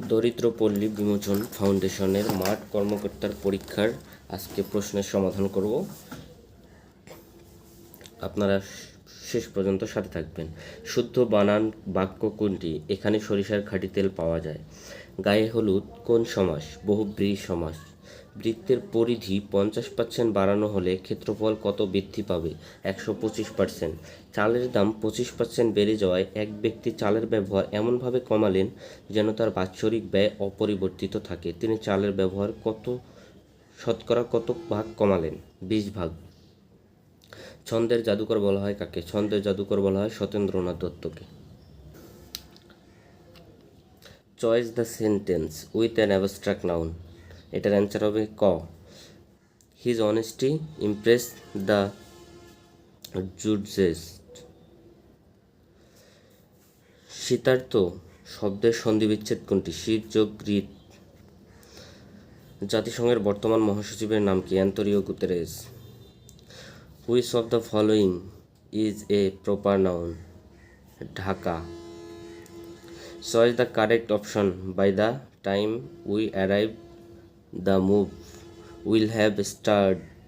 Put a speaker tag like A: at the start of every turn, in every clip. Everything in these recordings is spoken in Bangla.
A: দরিদ্রপল্লী বিমোচন ফাউন্ডেশনের মাঠ কর্মকর্তার পরীক্ষার আজকে প্রশ্নের সমাধান করব। আপনারা শেষ পর্যন্ত সাথে থাকবেন। শুদ্ধ বানান বাক্য কোনটি? এখানে সরিষার খাঁটি তেল পাওয়া যায়। গায়ে হলুদ কোন সমাস? বহুব্রীহি সমাস। বৃত্তের পরিধি 50% বাড়ানো হলে ক্ষেত্রফল কত বৃদ্ধি পাবে? 125%। চালের দাম 25% বেড়ে যাওয়ায় এক ব্যক্তি চালের ব্যবহার এমনভাবে কমালেন যেন তার বাৎসরিক ব্যয় অপরিবর্তিত থাকে। তিনি চালের ব্যবহার শতকরা কত ভাগ কমালেন? 20 ভাগ। ছন্দের জাদুকর বলা হয় কাকে? ছন্দের জাদুকর বলা হয় সত্যেন্দ্রনাথ দত্তকে। Choice the sentence with an abstract noun. এটার অ্যান্সার হবে ক। His honesty impress the judges. শীতার্থ শব্দের সন্ধিবিচ্ছেদ কোনটি? শীত যোগ গ্রীত। জাতিসংঘের বর্তমান মহাসচিবের নাম কি? Antonio Guterres. Which of the following is a proper noun? Dhaka. Choice the correct option. By the time we arrive the move will have start.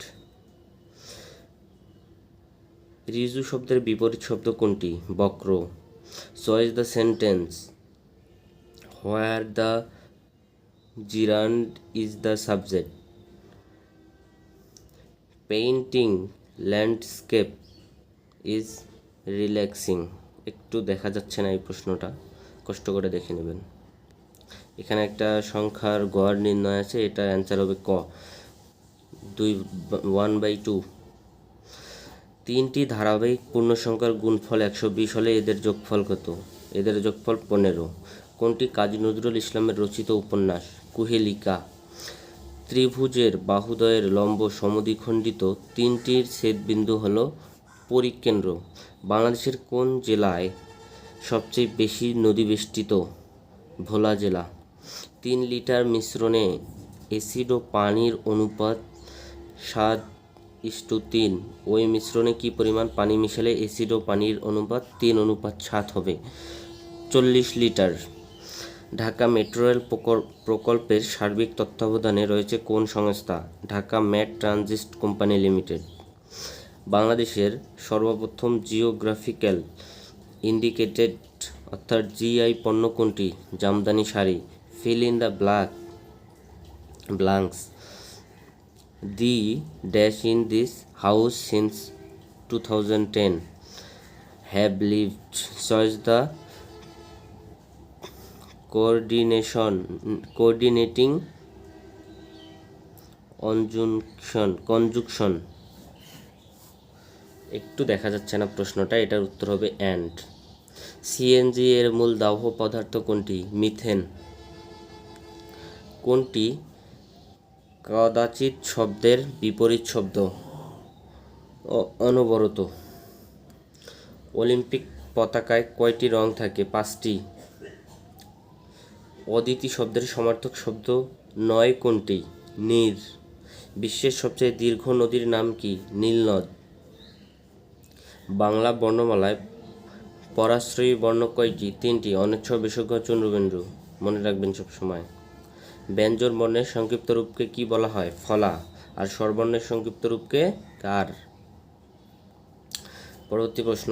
A: ঋজু শব্দের বিপরীত শব্দ কোনটি? বক্র। Choice the sentence where the gerund is the subject. Painting landscape is relaxing. একটু দেখা যাচ্ছে না এই প্রশ্নটা, কষ্ট করে দেখে নেবেন। এখানে একটা সংখ্যার গড় নির্ণয় আছে, এটা অ্যান্সার হবে ক, 1/2। তিনটি ধারাবাহিক পূর্ণসংখ্যার গুণফল 120 হলে এদের যোগফল কত? এদের যোগফল 15। কোনটি কাজী নজরুল ইসলামের রচিত উপন্যাস? কুহেলিকা। ত্রিভুজের বাহুদ্বয়ের লম্ব সমদ্বিখণ্ডিত তিনটির ছেদবিন্দু হল পরিকেন্দ্র। বাংলাদেশের কোন জেলায় সবচেয়ে বেশি নদীবেষ্টিত? ভোলা জেলা। 3 লিটার মিশ্রণে অ্যাসিড ও পানির অনুপাত 7:3। ওই মিশ্রণে কি পরিমাণ পানি মিশালে অ্যাসিড ও পানির অনুপাত 3:7 হবে? 40 লিটার। ঢাকা মেট্রো রেল প্রকল্পের সার্বিক তত্ত্বাবধানে রয়েছে কোন সংস্থা? Dhaka mass transit company limited. বাংলাদেশের সর্বপ্রথম জিওগ্রাফিক্যাল ইন্ডিকেটেড অর্থাৎ জিআই পণ্য কোনটি? Jamdani sari. Fill in the blanks. The dash in this house since 2010 have lived. Choice the coordinating conjunction. একটু দেখা যাচ্ছে না প্রশ্নটা, এটার উত্তর হবে অ্যান্ড। সিএনজি এর মূল দাহ্য পদার্থ কোনটি? মিথেন। কোনটি কদাচিৎ শব্দের বিপরীত শব্দ? অনবরত। অলিম্পিক পতাকায় কয়টি রং থাকে? 5টি। অদিতি শব্দের সমার্থক শব্দ নয় কোনটি? নীর। বিশ্বের সবচেয়ে দীর্ঘ নদীর নাম কি? নীলনদ। বাংলা বর্ণমালায় পরাশ্রয়ী বর্ণ কয়টি? 3টি। অনিচ্ছর বিসর্গ চন্দ্রবিন্দু, মনে রাখবেন সবসময়। ব্যঞ্জন বর্ণের সংক্ষিপ্ত রূপকে কি বলা হয়? ফলা। আর স্বরবর্ণের সংক্ষিপ্ত রূপকে কার? পরবর্তী প্রশ্ন।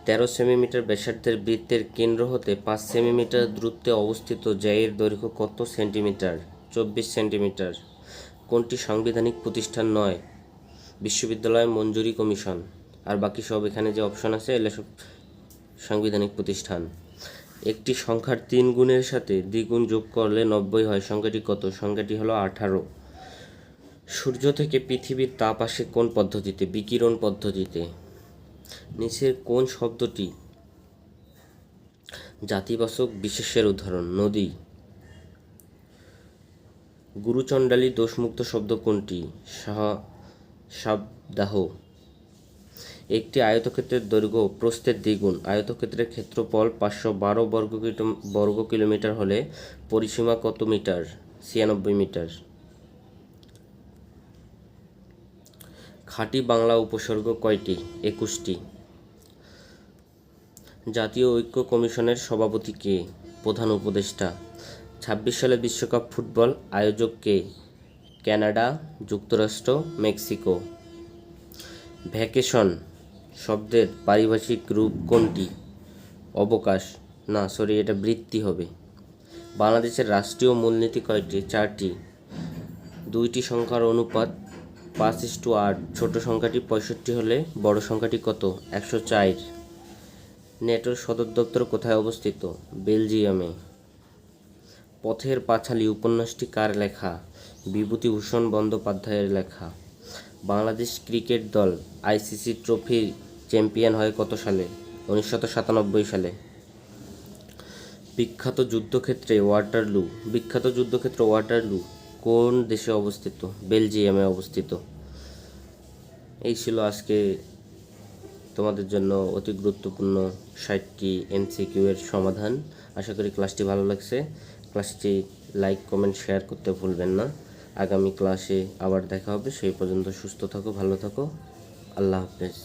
A: 13 সেমি ব্যাসার্ধের বৃত্তের কেন্দ্র হতে 5 সেমি দূরত্বে অবস্থিত জ্যায়ের দৈর্ঘ্য কত সেন্টিমিটার? 24 সেন্টিমিটার। কোনটি সাংবিধানিক প্রতিষ্ঠান নয়? বিশ্ববিদ্যালয় মঞ্জুরি কমিশন। আর বাকি সব এখানে যে অপশন আছে এগুলো সব সাংবিধানিক প্রতিষ্ঠান। একটি সংখ্যার 3 গুণের সাথে দ্বিগুণ যোগ করলে 90 হয়, সংখ্যাটি কত? সংখ্যাটি হলো 18। সূর্য থেকে পৃথিবীর তাপ আসে কোন পদ্ধতিতে? বিকিরণ পদ্ধতিতে। নিচের কোন শব্দটি জাতিবাচক বিশেষ্যের উদাহরণ? নদী। গুরুচণ্ডালী দোষমুক্ত শব্দ কোনটি? সাবদাহ। একটি আয়তক্ষেত্রের দৈর্ঘ্য প্রস্থের দ্বিগুণ। আয়তক্ষেত্রের ক্ষেত্রফল 512 বর্গ কিলোমিটার হলে পরিসীমা কত মিটার? 96 মিটার। খাঁটি বাংলা উপসর্গ কয়টি? 21টি। জাতীয় ঐক্য কমিশনের সভাপতি কে? প্রধান উপদেষ্টা। সালে বিশ্বকাপ ফুটবল আয়োজক কে? কানাডা, যুক্তরাষ্ট্র, মেক্সিকো। ভ্যাকেশন শব্দের পারিভাষিক রূপ কোনটি? অবকাশ, না সরি এটা বৃত্তি হবে। বাংলাদেশের রাষ্ট্রীয় মূলনীতি কয়টি? 4টি। দুইটি সংখ্যার অনুপাত 5:8, ছোট সংখ্যাটি 65 হলে বড় সংখ্যাটি কত? 104। নেটোর সদর দপ্তর কোথায় অবস্থিত? বেলজিয়ামে। পথের পাঁচালী উপন্যাসটি কার লেখা? বিভূতিভূষণ বন্দ্যোপাধ্যায়ের লেখা। বাংলাদেশ ক্রিকেট দল আইসিসি ট্রফির চ্যাম্পিয়ন হয় কত সালে? 1997 সালে। বিখ্যাত যুদ্ধক্ষেত্র ওয়াটারলু কোন দেশে অবস্থিত? বেলজিয়ামে অবস্থিত। এই ছিল আজকে তোমাদের জন্য অতি গুরুত্বপূর্ণ 60টি এমসিকিউ এর সমাধান। আশা করি ক্লাসটি ভালো লাগছে। ক্লাসটি লাইক, কমেন্ট, শেয়ার করতে ভুলবেন না। আগামী ক্লাসে আবার দেখা হবে। সেই পর্যন্ত সুস্থ থাকো, ভালো থাকো। আল্লাহ হাফেজ।